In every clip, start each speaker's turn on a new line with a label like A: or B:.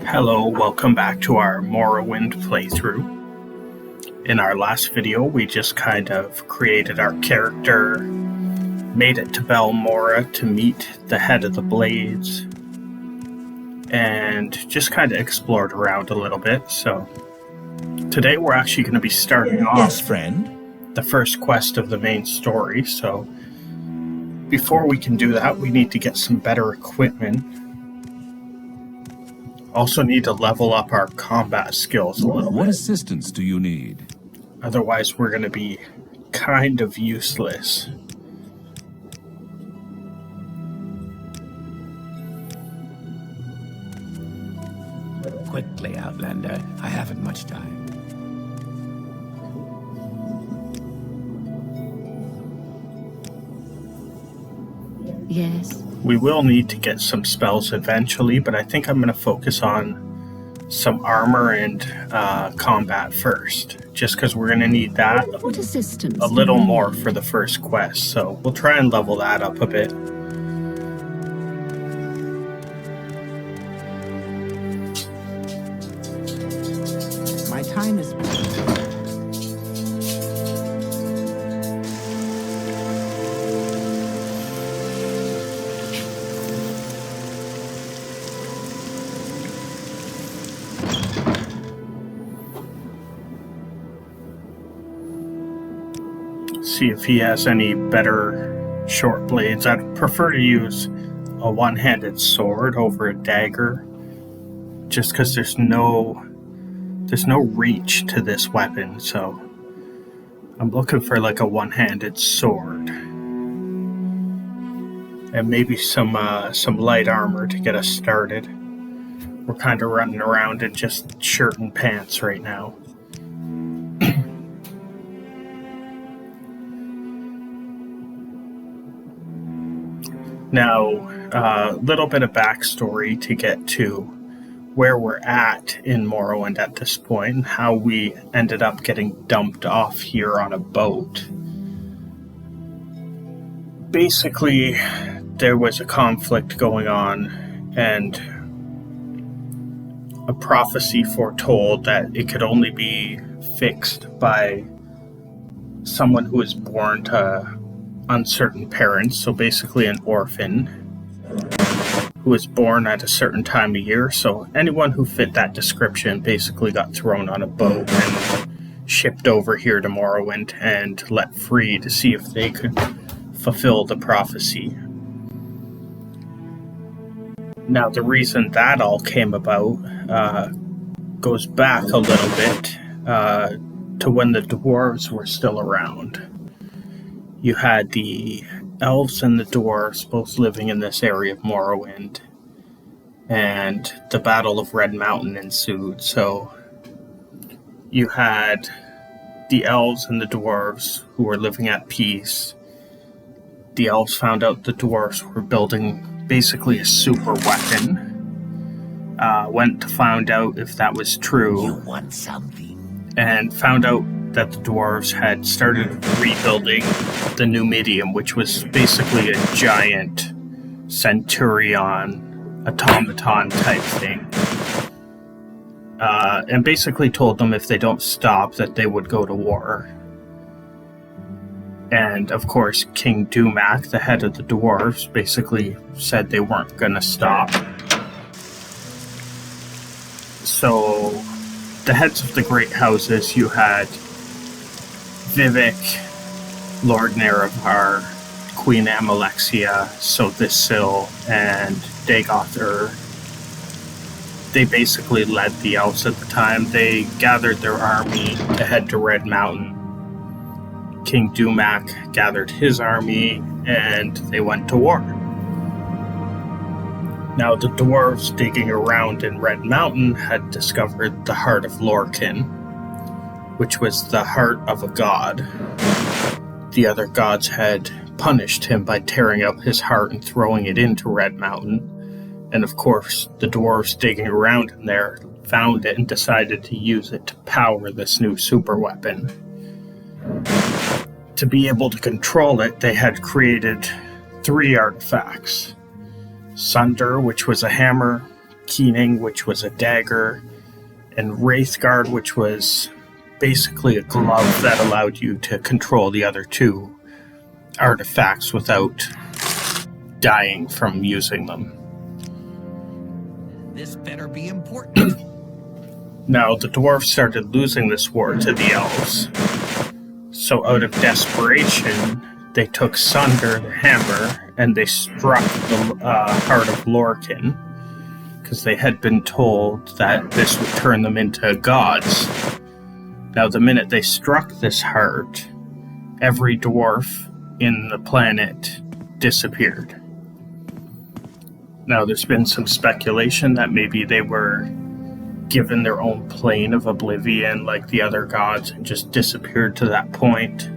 A: Hello, welcome back to our Morrowind playthrough. In our last video, we just kind of created our character, made it to Belmora to meet the head of the Blades, and just kind of explored around a little bit. So today we're actually going to be starting off the first quest of the main story. So before we can do that, we need to get some better equipment. Also need to level up our combat skills a little bit.
B: What assistance do you need?
A: Otherwise, we're going to be kind of useless.
C: Quickly, Outlander. I haven't much time.
D: Yes.
A: We will need to get some spells eventually, but I think I'm going to focus on some armor and combat first, just because we're going to need that
D: What assistance?
A: a little more for the first quest. So we'll try and level that up a bit.
C: My time is...
A: See if he has any better short blades. I'd prefer to use a one-handed sword over a dagger, just because there's no reach to this weapon. So I'm looking for like a one-handed sword and maybe some light armor to get us started. We're kind of running around in just shirt and pants right now. Now, a little bit of backstory to get to where we're at in Morrowind at this point, and how we ended up getting dumped off here on a boat. Basically, there was a conflict going on, and a prophecy foretold that it could only be fixed by someone who was born to uncertain parents, so basically an orphan who was born at a certain time of year. So anyone who fit that description basically got thrown on a boat and shipped over here to Morrowind and let free to see if they could fulfill the prophecy. Now, the reason that all came about goes back a little bit to when the dwarves were still around. You had the elves and the dwarves both living in this area of Morrowind, and the Battle of Red Mountain ensued. So you had the elves and the dwarves who were living at peace. The elves found out the dwarves were building basically a super weapon. Went to find out if that was true.
C: You want something?
A: And found out that the dwarves had started rebuilding the Numidium, which was basically a giant centurion automaton type thing. And basically told them if they don't stop that they would go to war. And of course, King Dumac, the head of the dwarves, basically said they weren't going to stop. So the heads of the great houses, you had Vivek, Lord Nerevar, Queen Amalexia, Sothisil, and Dagoth. They basically led the elves at the time. They gathered their army to head to Red Mountain. King Dumac gathered his army, and they went to war. Now, the dwarves digging around in Red Mountain had discovered the heart of Lorcan, which was the heart of a god. The other gods had punished him by tearing out his heart and throwing it into Red Mountain. And of course, the dwarves digging around in there found it and decided to use it to power this new super weapon. To be able to control it, they had created 3 artifacts. Sunder, which was a hammer, Keening, which was a dagger, and Wraithguard, which was basically a glove that allowed you to control the other two artifacts without dying from using them.
C: This better be important.
A: Now, the dwarves started losing this war to the elves, so out of desperation, they took Sunder, the hammer, and they struck the heart of Lorcan, because they had been told that this would turn them into gods. Now, the minute they struck this heart, every dwarf in the planet disappeared. Now, there's been some speculation that maybe they were given their own plane of oblivion like the other gods and just disappeared to that point.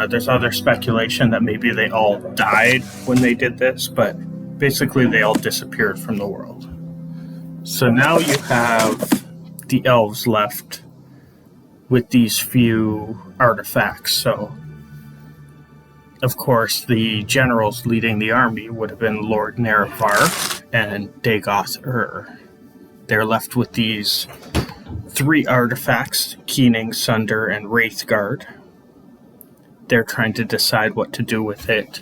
A: There's other speculation that maybe they all died when they did this, but basically they all disappeared from the world. So now you have the elves left with these few artifacts. So, of course, the generals leading the army would have been Lord Nerevar and Dagoth-Ur. They're left with these 3 artifacts, Keening, Sunder, and Wraithguard. They're trying to decide what to do with it.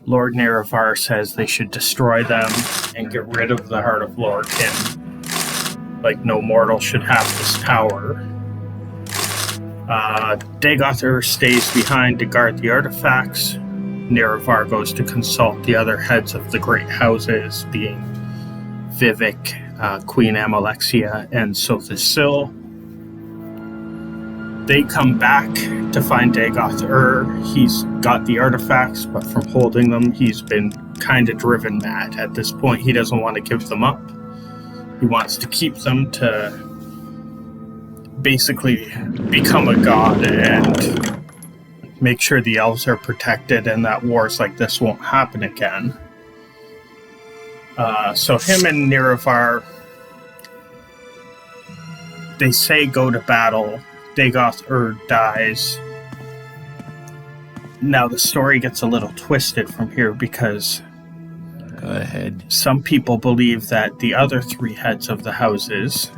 A: Lord Nerevar says they should destroy them and get rid of the Heart of Lorcan. Like, no mortal should have this power. Dagoth-Ur stays behind to guard the artifacts. Nerevar goes to consult the other heads of the great houses, being Vivek, Queen Amalexia, and Sothis Sil. They come back to find Dagoth-Ur. He's got the artifacts, but from holding them, he's been kind of driven mad. At this point, he doesn't want to give them up. He wants to keep them to basically become a god and make sure the elves are protected and that wars like this won't happen again. So him and Nerevar, they say go to battle. Dagoth-Ur dies. Now the story gets a little twisted from here because
C: Go ahead.
A: some people believe that the other 3 heads of the houses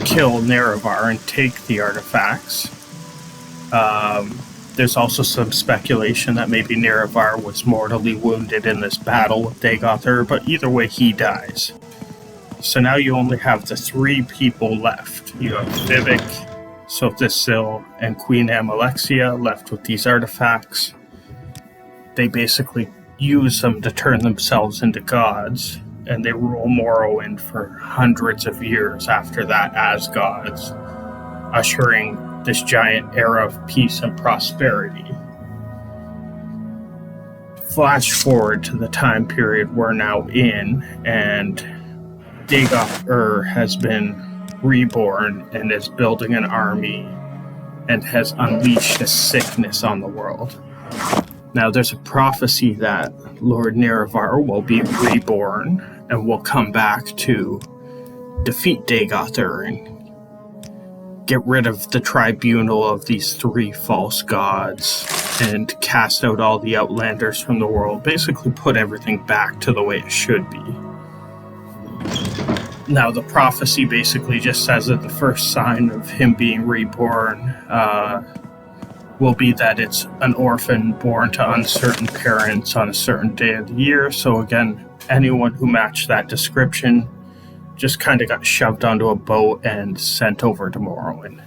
A: kill Nerevar and take the artifacts. There's also some speculation that maybe Nerevar was mortally wounded in this battle with Dagoth-Ur, but either way, he dies. So now you only have the 3 people left. You have Vivek, Sothis Sil, and Queen Amalexia left with these artifacts. They basically use them to turn themselves into gods, and they rule Morrowind for hundreds of years after that as gods, ushering this giant era of peace and prosperity. Flash forward to the time period we're now in, and Dagoth-Ur has been reborn and is building an army and has unleashed a sickness on the world. Now, there's a prophecy that Lord Nerevar will be reborn and will come back to defeat Dagoth-Ur and get rid of the tribunal of these 3 false gods and cast out all the outlanders from the world. Basically put everything back to the way it should be. Now, the prophecy basically just says that the first sign of him being reborn will be that it's an orphan born to uncertain parents on a certain day of the year. So again, anyone who matched that description just kind of got shoved onto a boat and sent over to Morrowind.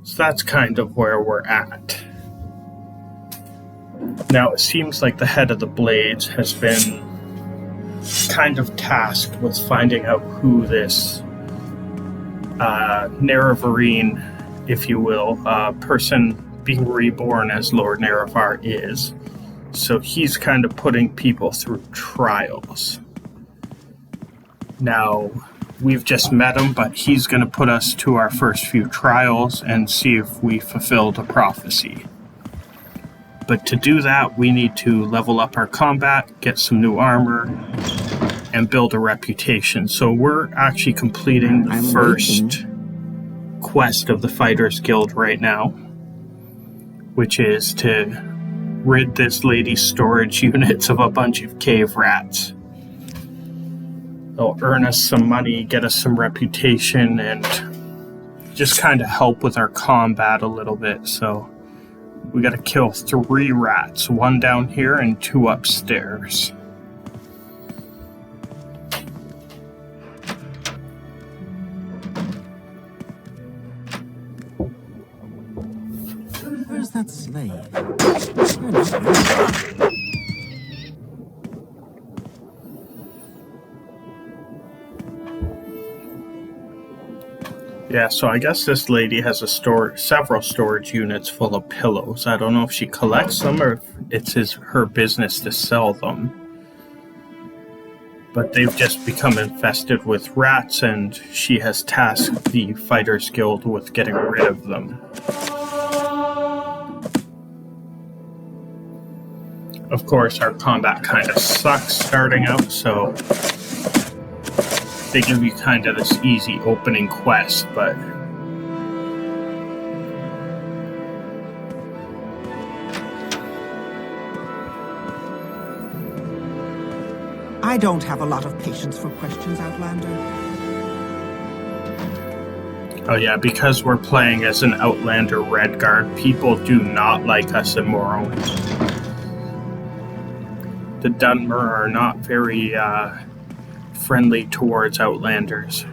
A: So that's kind of where we're at. Now, it seems like the head of the Blades has been kind of tasked with finding out who this Nerevarine, if you will, person being reborn as Lord Nerevar is. So he's kind of putting people through trials. Now, we've just met him, but he's going to put us to our first few trials and see if we fulfill the prophecy. But to do that, we need to level up our combat, get some new armor, and build a reputation. So we're actually completing the first quest of the Fighters Guild right now, which is to rid this lady's storage units of a bunch of cave rats. They'll earn us some money, get us some reputation, and just kind of help with our combat a little bit. So we got to kill 3 rats, 1 down here and 2 upstairs.
D: Where's that slave?
A: Yeah, so I guess this lady has several storage units full of pillows. I don't know if she collects them or if it's her business to sell them. But they've just become infested with rats, and she has tasked the Fighters Guild with getting rid of them. Of course, our combat kind of sucks starting out, so they give you kind of this easy opening quest, but
D: I don't have a lot of patience for questions, Outlander.
A: oh yeah, because we're playing as an Outlander Redguard, people do not like us in Morrowind. The dwemer are not very friendly towards Outlanders.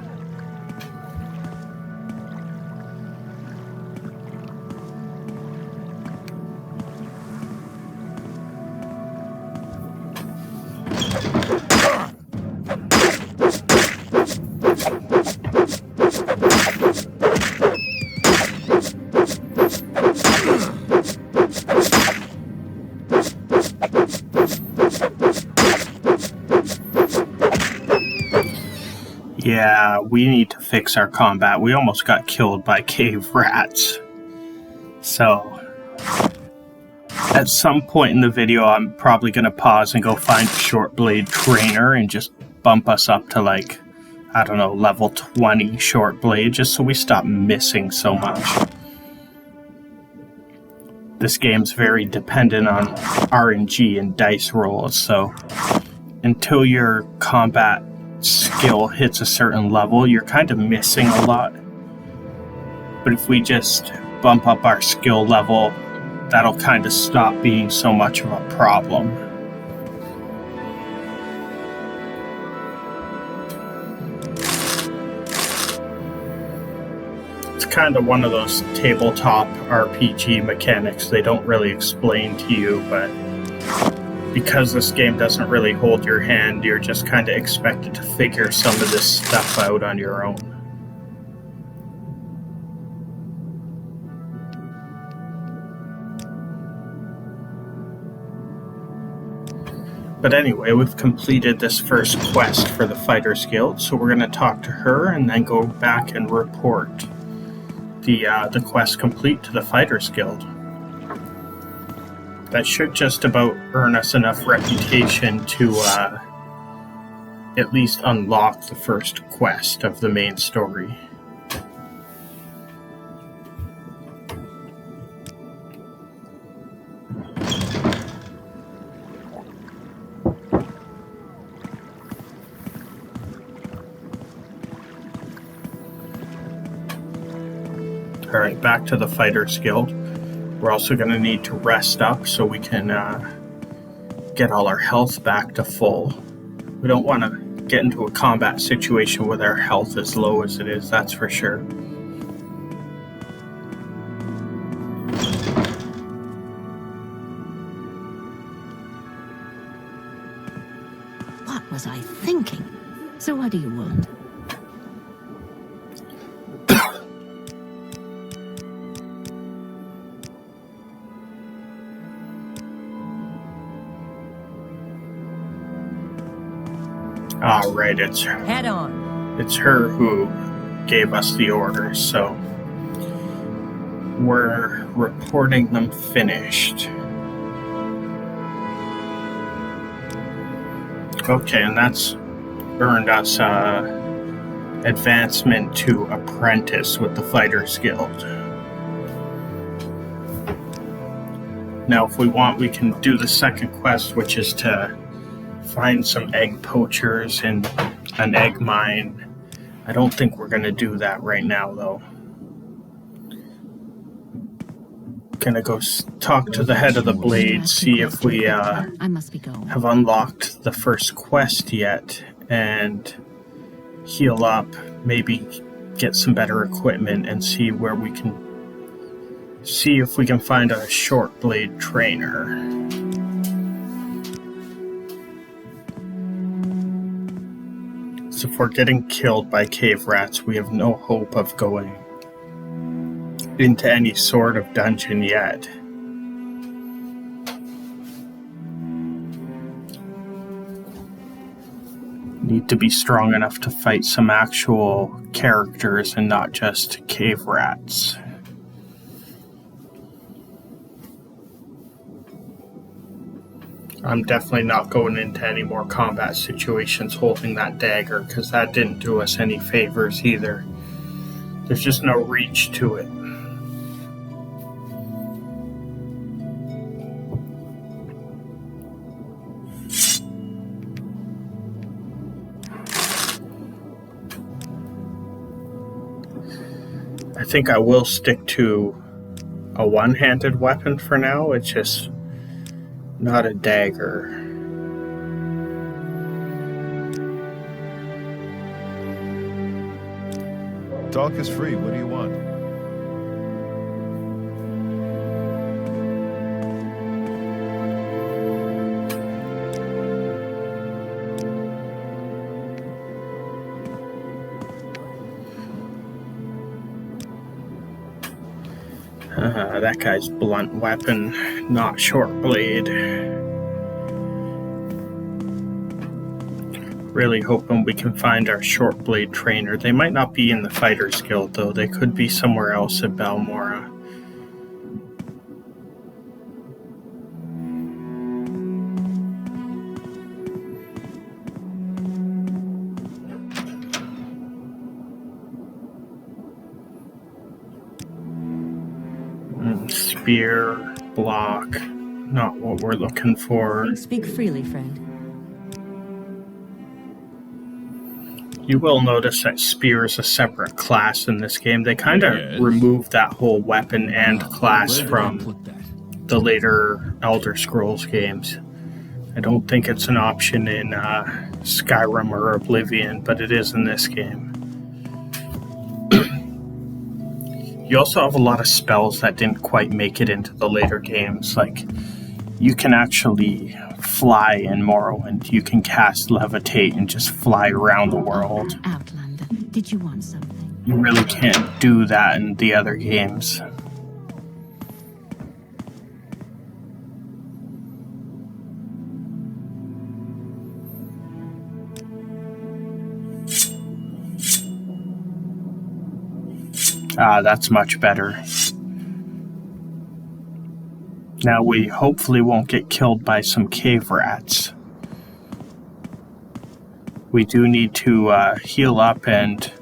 A: Yeah, we need to fix our combat. We almost got killed by cave rats. So, at some point in the video, I'm probably going to pause and go find a short blade trainer and just bump us up to, like, I don't know, level 20 short blade, just so we stop missing so much. This game's very dependent on RNG and dice rolls, so until your combat skill hits a certain level, you're kind of missing a lot. But if we just bump up our skill level, that'll kind of stop being so much of a problem. It's kind of one of those tabletop RPG mechanics they don't really explain to you, but because this game doesn't really hold your hand, you're just kind of expected to figure some of this stuff out on your own. But anyway, we've completed this first quest for the Fighters Guild, so we're going to talk to her and then go back and report the quest complete to the Fighters Guild. That should just about earn us enough reputation to at least unlock the first quest of the main story. Alright, back to the Fighters Guild. We're also going to need to rest up so we can get all our health back to full. We don't want to get into a combat situation with our health as low as it is, that's for sure.
E: What was I thinking? So what do you want?
A: Ah, right, it's her.
E: Head on.
A: It's her who gave us the orders, so we're reporting them finished. Okay, and that's earned us advancement to apprentice with the Fighters Guild. Now, if we want, we can do the second quest, which is to find some egg poachers and an egg mine. I don't think we're going to do that right now, though. Gonna go talk to the head of the blade, see if we
E: I must be going.
A: have unlocked the first quest yet, and heal up, maybe get some better equipment, and see where we can see if we can find a short blade trainer. So if we're getting killed by cave rats, we have no hope of going into any sort of dungeon yet. Need to be strong enough to fight some actual characters and not just cave rats. I'm definitely not going into any more combat situations holding that dagger, because that didn't do us any favors either. There's just no reach to it. I think I will stick to a one-handed weapon for now. It's just not a dagger.
F: Talk is free. What do you want?
A: That guy's blunt weapon, not short blade. Really hoping we can find our short blade trainer. They might not be in the Fighters Guild, though. They could be somewhere else at Balmora. Spear, block, not what we're looking for.
E: Speak freely, friend.
A: You will notice that spear is a separate class in this game. They kind of removed that whole weapon and class from the later Elder Scrolls games. I don't think it's an option in Skyrim or Oblivion, but it is in this game. You also have a lot of spells that didn't quite make it into the later games. Like, you can actually fly in Morrowind. You can cast Levitate and just fly around the world.
E: Outlander, did you want something?
A: You really can't do that in the other games. That's much better. Now we hopefully won't get killed by some cave rats. We do need to heal up and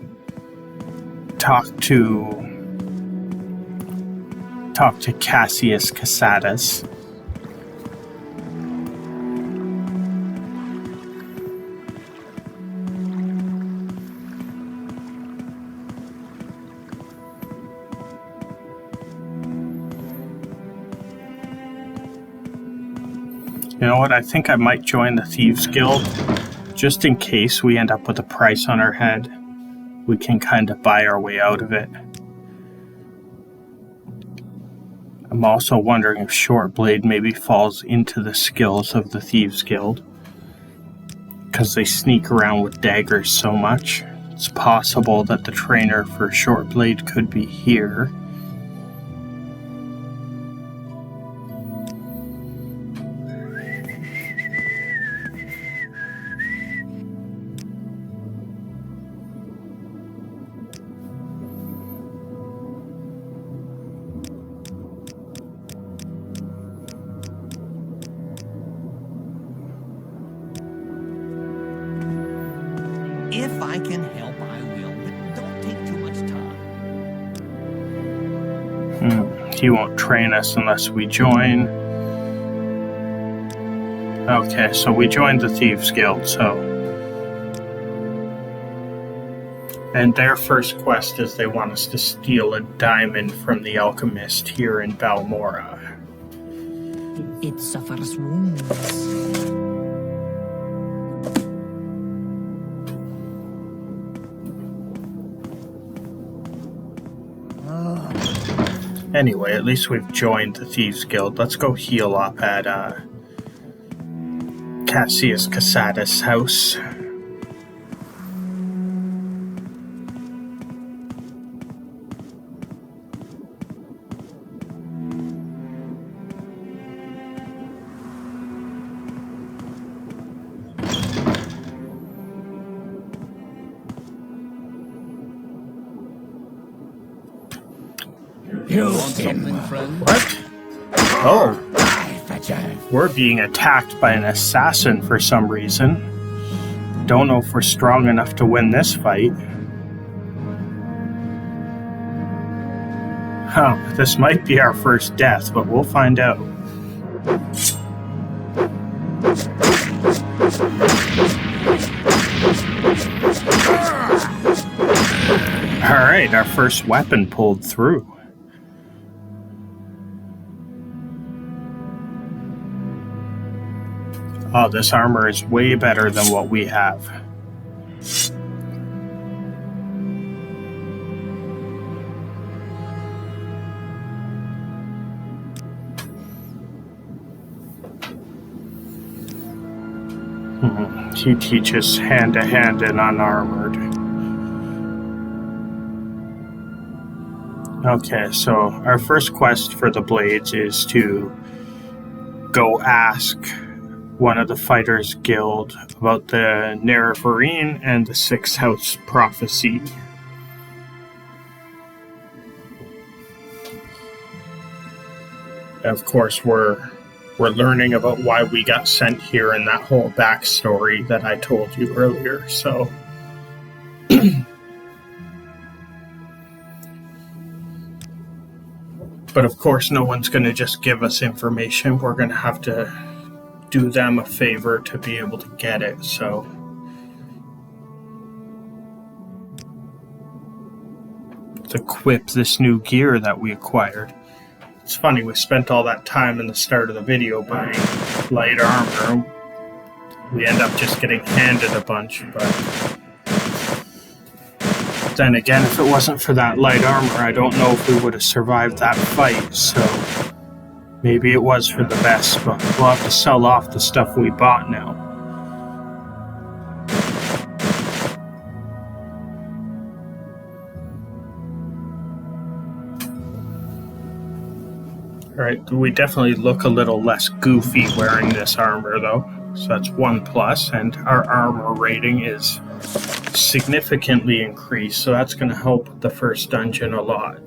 A: talk to Cassius Casadas. You know what, I think I might join the Thieves Guild, just in case we end up with a price on our head. We can kind of buy our way out of it. I'm also wondering if Short Blade maybe falls into the skills of the Thieves Guild, because they sneak around with daggers so much. It's possible that the trainer for Short Blade could be here.
C: If I can help, I will, but don't take too much time.
A: He won't train us unless we join. Okay, so we joined the Thieves Guild, so And their first quest is they want us to steal a diamond from the alchemist here in Balmora.
E: It suffers wounds.
A: Anyway, at least we've joined the Thieves Guild. Let's go heal up at Cassius Casada's house.
C: You want something, friend?
A: What? Oh. We're being attacked by an assassin for some reason. Don't know if we're strong enough to win this fight. Huh, this might be our first death, but we'll find out. Alright, our first weapon pulled through. Oh, this armor is way better than what we have. He teaches hand-to-hand and unarmored. Okay, so our first quest for the Blades is to go ask one of the Fighters Guild about the Nerevarine and the Sixth House Prophecy. Of course, we're learning about why we got sent here and that whole backstory that I told you earlier, so... But of course, no one's going to just give us information. We're going to have to do them a favor to be able to get it, so... To equip this new gear that we acquired. It's funny, we spent all that time in the start of the video buying light armor. We end up just getting handed a bunch, but... Then again, if it wasn't for that light armor, I don't know if we would have survived that fight, so... Maybe it was for the best, but we'll have to sell off the stuff we bought now. Alright, we definitely look a little less goofy wearing this armor, though. So that's 1+, and our armor rating is significantly increased, so that's going to help the first dungeon a lot.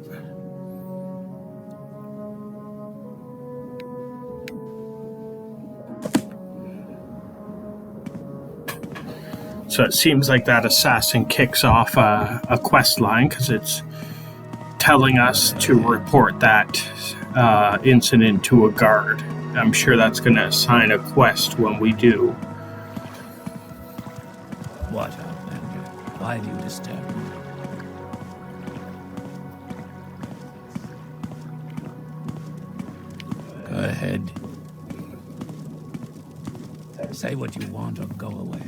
A: So it seems like that assassin kicks off a quest line because it's telling us to report that incident to a guard. I'm sure that's going to assign a quest when we do.
C: What Outlander? Why do you disturb me? Go ahead. Say what you want or go away.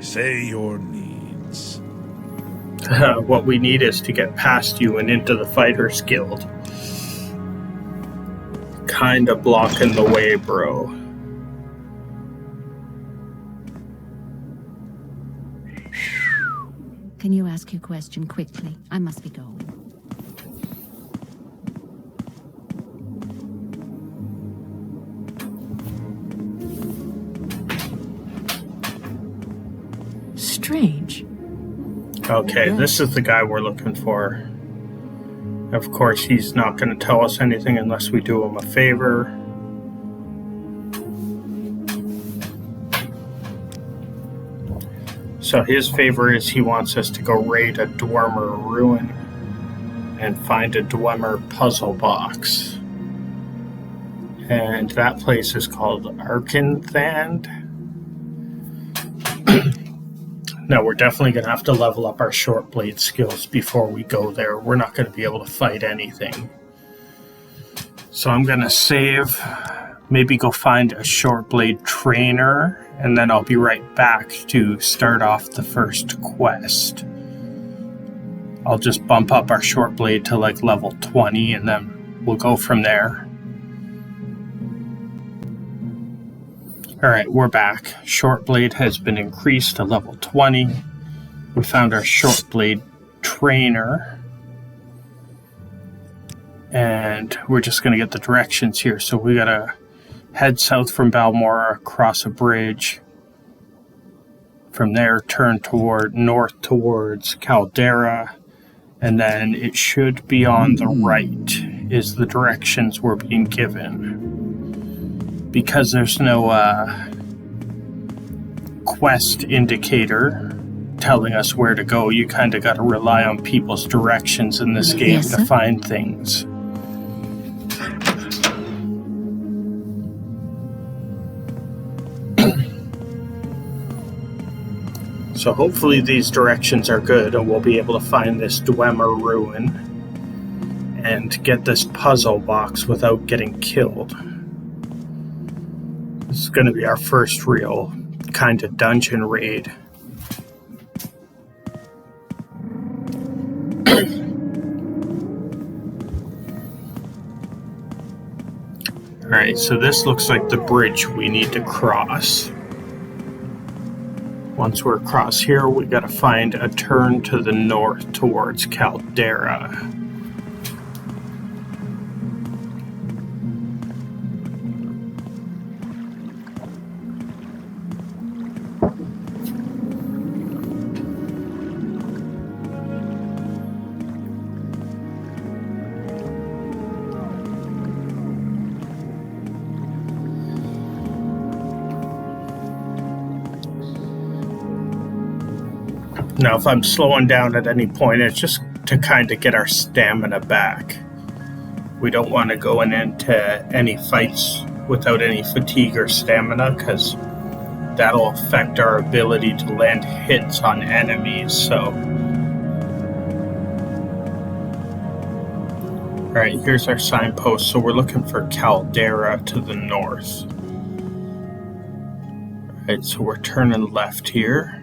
F: Say your needs.
A: What we need is to get past you and into the Fighters Guild. Kinda blocking the way, bro.
E: Can you ask your question quickly? I must be going. Strange.
A: Okay, this is the guy we're looking for. Of course, he's not going to tell us anything unless we do him a favor. So his favor is he wants us to go raid a dwemer ruin and find a dwemer puzzle box. And that place is called Arkanthan. Now, we're definitely going to have to level up our short blade skills before we go there. We're not going to be able to fight anything. So I'm going to save, maybe go find a short blade trainer, and then I'll be right back to start off the first quest. I'll just bump up our short blade to like level 20, and then we'll go from there. Alright, we're back. Short blade has been increased to level 20. We found our short blade trainer. And we're just going to get the directions here. So we got to head south from Balmora, cross a bridge. From there, turn north towards Caldera. And then it should be on the right is the directions we're being given. Because there's no quest indicator telling us where to go, you kind of got to rely on people's directions in this game to find things. So hopefully these directions are good and we'll be able to find this dwemer ruin and get this puzzle box without getting killed. This is going to be our first real kind of dungeon raid. Alright, so this looks like the bridge we need to cross. Once we're across here, we gotta find a turn to the north towards Caldera. Now, if I'm slowing down at any point, it's just to kind of get our stamina back. We don't want to go into any fights without any fatigue or stamina, because that'll affect our ability to land hits on enemies, so... Alright, here's our signpost, so we're looking for Caldera to the north. Alright, so we're turning left here.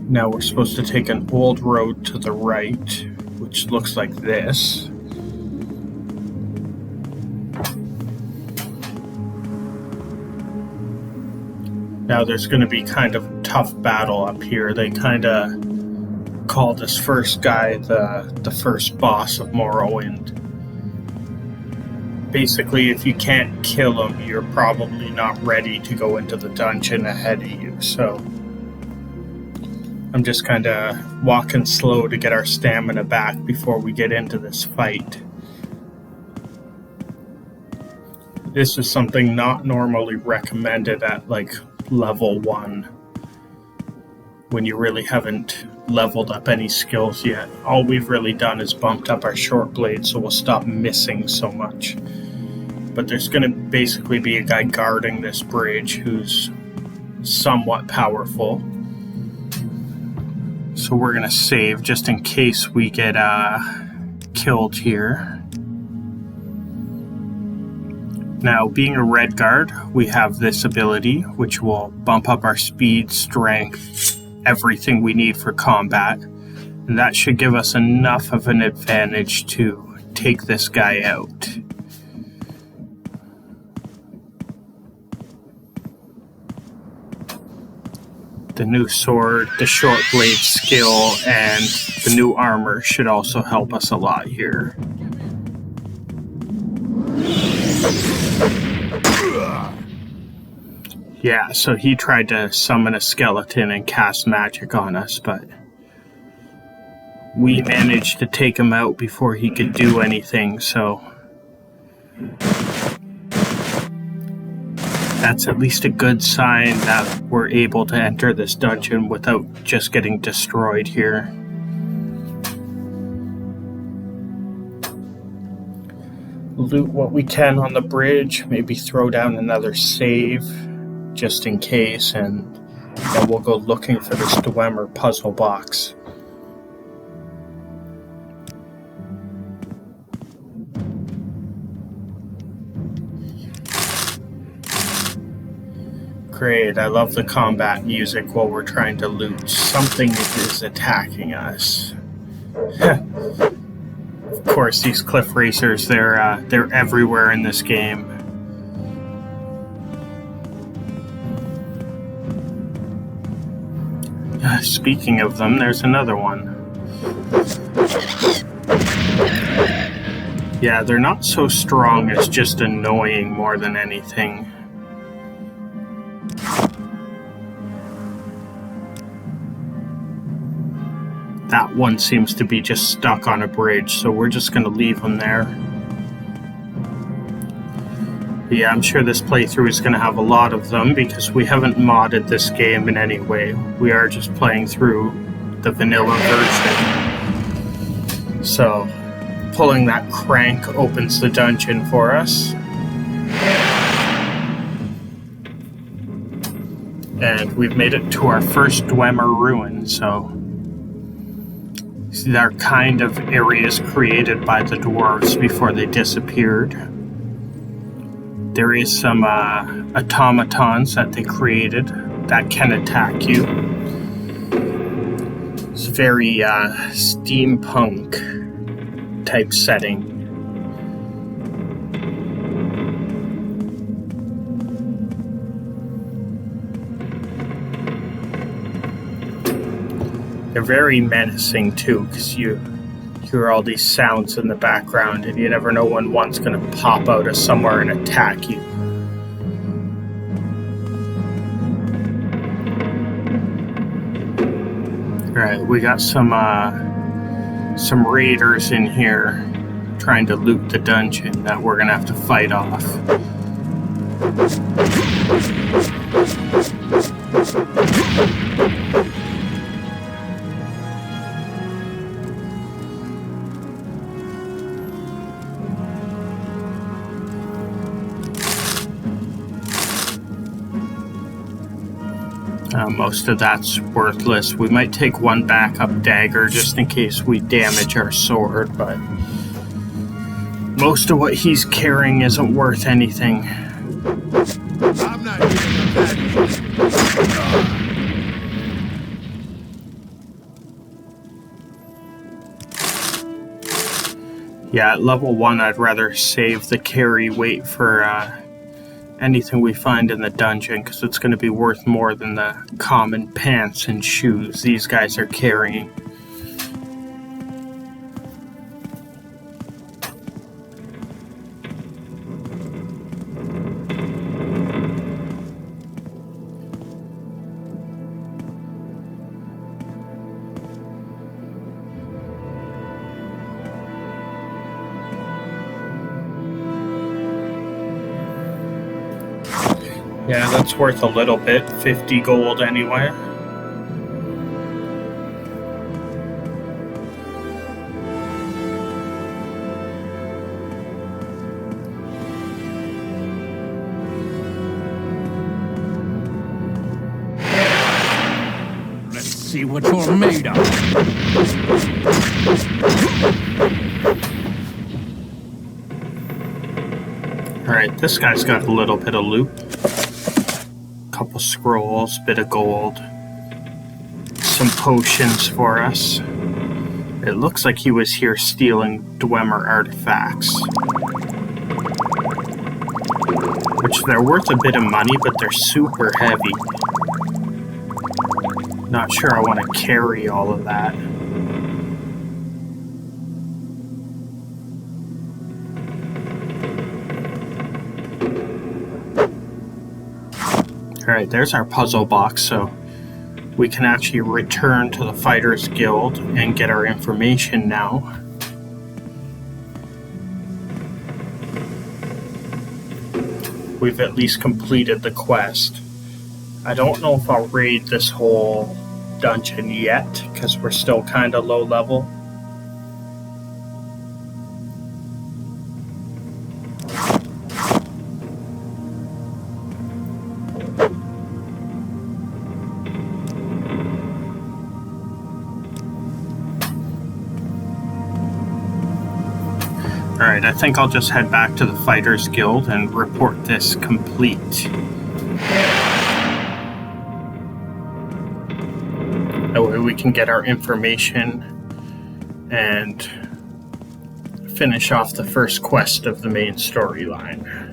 A: Now we're supposed to take an old road to the right, which looks like this. Now there's going to be kind of a tough battle up here. They kind of call this first guy the first boss of Morrowind. Basically, if you can't kill him, you're probably not ready to go into the dungeon ahead of you, so... I'm just kind of walking slow to get our stamina back before we get into this fight. This is something not normally recommended at like level 1 when you really haven't leveled up any skills yet. All we've really done is bumped up our short blade, so we'll stop missing so much. But there's going to basically be a guy guarding this bridge who's somewhat powerful. So we're going to save just in case we get killed here. Now, being a red guard, we have this ability, which will bump up our speed, strength, everything we need for combat. And that should give us enough of an advantage to take this guy out. The new sword, the short blade skill, and the new armor should also help us a lot here. Yeah, so he tried to summon a skeleton and cast magic on us, but we managed to take him out before he could do anything, so... That's at least a good sign that we're able to enter this dungeon without just getting destroyed here. Loot what we can on the bridge, maybe throw down another save. just in case, and then we'll go looking for this dwemer puzzle box. Great, I love the combat music while we're trying to loot. Something is attacking us. Of course, these cliff racers, they're everywhere in this game. Speaking of them, there's another one. Yeah, they're not so strong, it's just annoying more than anything. That one seems to be just stuck on a bridge, so we're just going to leave him there. Yeah, I'm sure this playthrough is going to have a lot of them because we haven't modded this game in any way. We are just playing through the vanilla version. So, pulling that crank opens the dungeon for us. And we've made it to our first dwemer ruin, so they're kind of areas created by the dwarves before they disappeared. There is some automatons that they created that can attack you. It's very steampunk type setting. They're very menacing too, because you hear all these sounds in the background and you never know when one's going to pop out of somewhere and attack you. Alright, we got some raiders in here trying to loot the dungeon that we're going to have to fight off. Most of that's worthless. We might take one backup dagger just in case we damage our sword, but most of what he's carrying isn't worth anything.
F: I'm not giving up that.
A: Yeah, at level 1 I'd rather save the carry weight for anything we find in the dungeon, because it's going to be worth more than the common pants and shoes these guys are carrying. Yeah, that's worth a little bit, 50 gold anyway.
C: Let's see what you're made of.
A: Alright, this guy's got a little bit of loot. Couple scrolls, bit of gold, some potions for us. It looks like he was here stealing dwemer artifacts, which they're worth a bit of money, but they're super heavy. Not sure I want to carry all of that. Alright, there's our puzzle box, so we can actually return to the Fighters Guild and get our information now. We've at least completed the quest. I don't know if I'll raid this whole dungeon yet, because we're still kind of low level. Alright, I think I'll just head back to the Fighters Guild and report this complete. That way we can get our information and finish off the first quest of the main storyline.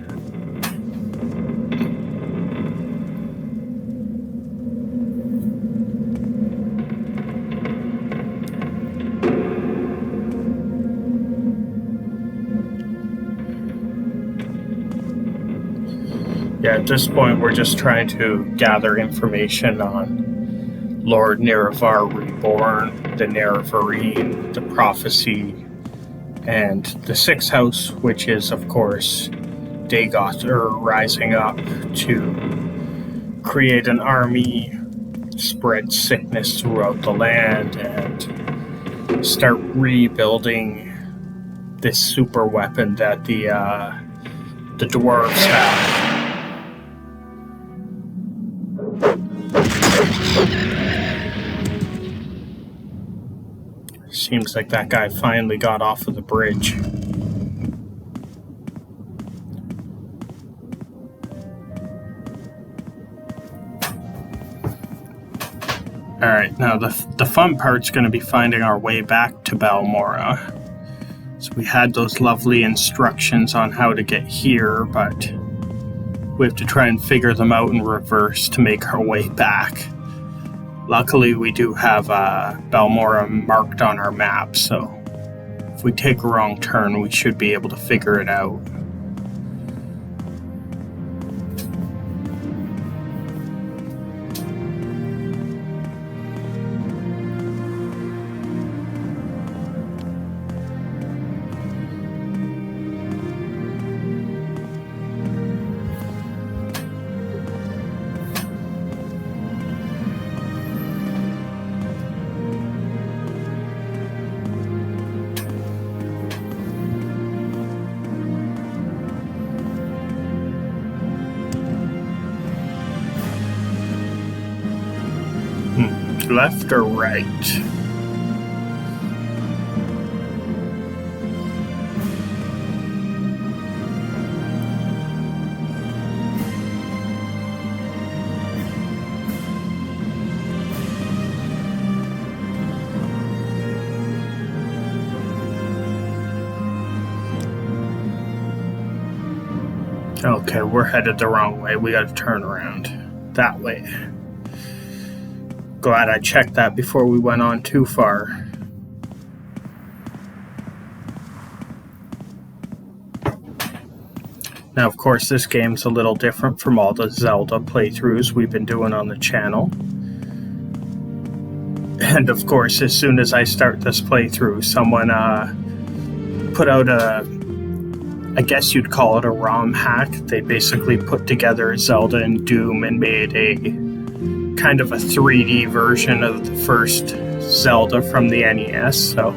A: Yeah, at this point we're just trying to gather information on Lord Nerevar Reborn, the Nerevarine, the Prophecy, and the Sixth House, which is, of course, Dagoth rising up to create an army, spread sickness throughout the land, and start rebuilding this super weapon that the dwarves have. Seems like that guy finally got off of the bridge. Alright, now the fun part's going to be finding our way back to Balmora. So we had those lovely instructions on how to get here, but we have to try and figure them out in reverse to make our way back. Luckily, we do have Balmora marked on our map, so if we take a wrong turn, we should be able to figure it out. Left or right? Okay, we're headed the wrong way. We gotta turn around that way. Glad I checked that before we went on too far. Now, of course, this game's a little different from all the Zelda playthroughs we've been doing on the channel. And of course, as soon as I start this playthrough, someone put out I guess you'd call it a ROM hack. They basically put together Zelda and Doom and made a kind of a 3D version of the first Zelda from the NES, so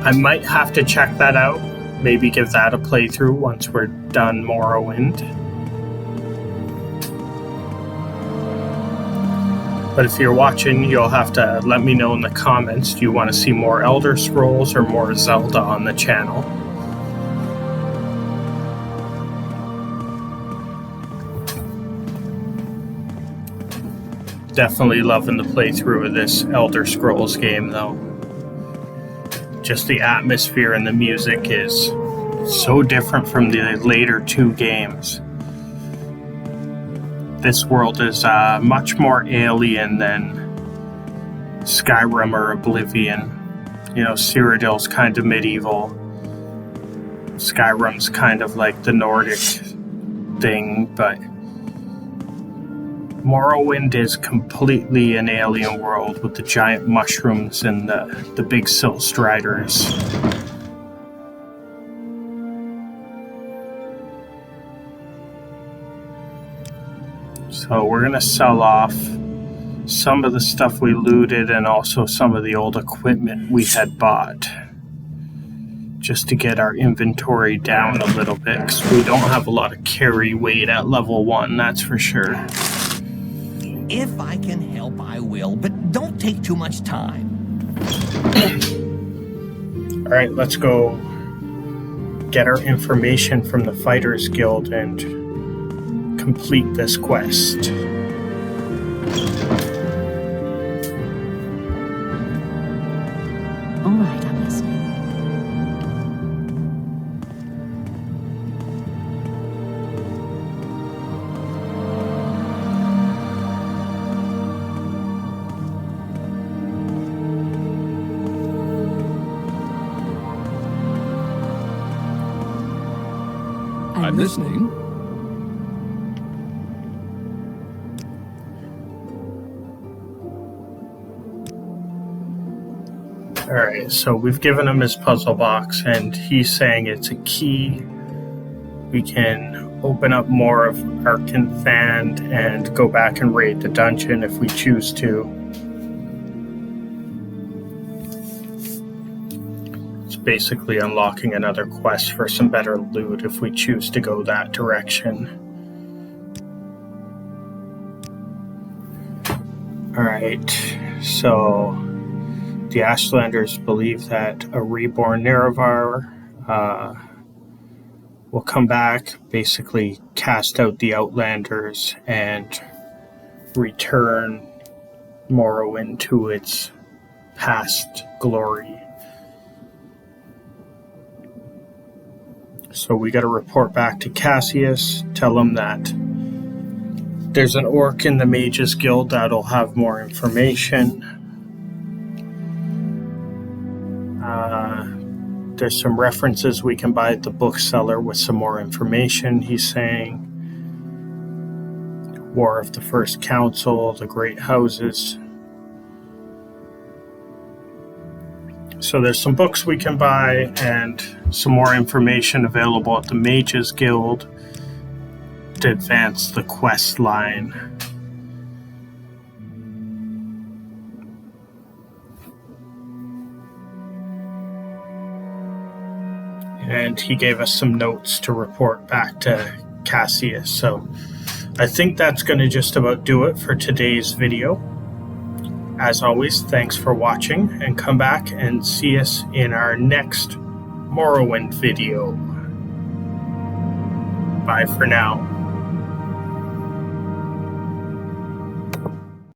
A: I might have to check that out, maybe give that a playthrough once we're done Morrowind. But if you're watching, you'll have to let me know in the comments, do you want to see more Elder Scrolls or more Zelda on the channel? Definitely loving the playthrough of this Elder Scrolls game, though. Just the atmosphere and the music is so different from the later two games. This world is much more alien than Skyrim or Oblivion. You know, Cyrodiil's kind of medieval. Skyrim's kind of like the Nordic thing, but Morrowind is completely an alien world with the giant mushrooms and the big silt striders. So we're going to sell off some of the stuff we looted and also some of the old equipment we had bought, just to get our inventory down a little bit, because we don't have a lot of carry weight at level 1, that's for sure.
C: If I can help, I will, but don't take too much time.
A: Alright, let's go get our information from the Fighters Guild and complete this quest.
E: All right, I'm listening.
B: I'm listening.
A: Alright, so we've given him his puzzle box, and he's saying it's a key. We can open up more of Arkanthand and go back and raid the dungeon if we choose to. It's basically unlocking another quest for some better loot if we choose to go that direction. Alright, so the Ashlanders believe that a reborn Nerevar will come back, basically cast out the Outlanders, and return Morrowind to its past glory. So we got to report back to Cassius, tell him that there's an orc in the Mages Guild that'll have more information. There's some references we can buy at the bookseller with some more information, he's saying. War of the First Council, the Great Houses. So there's some books we can buy and some more information available at the Mages Guild to advance the quest line. And he gave us some notes to report back to Cassius. So I think that's going to just about do it for today's video. As always, thanks for watching, and come back and see us in our next Morrowind video. Bye for now.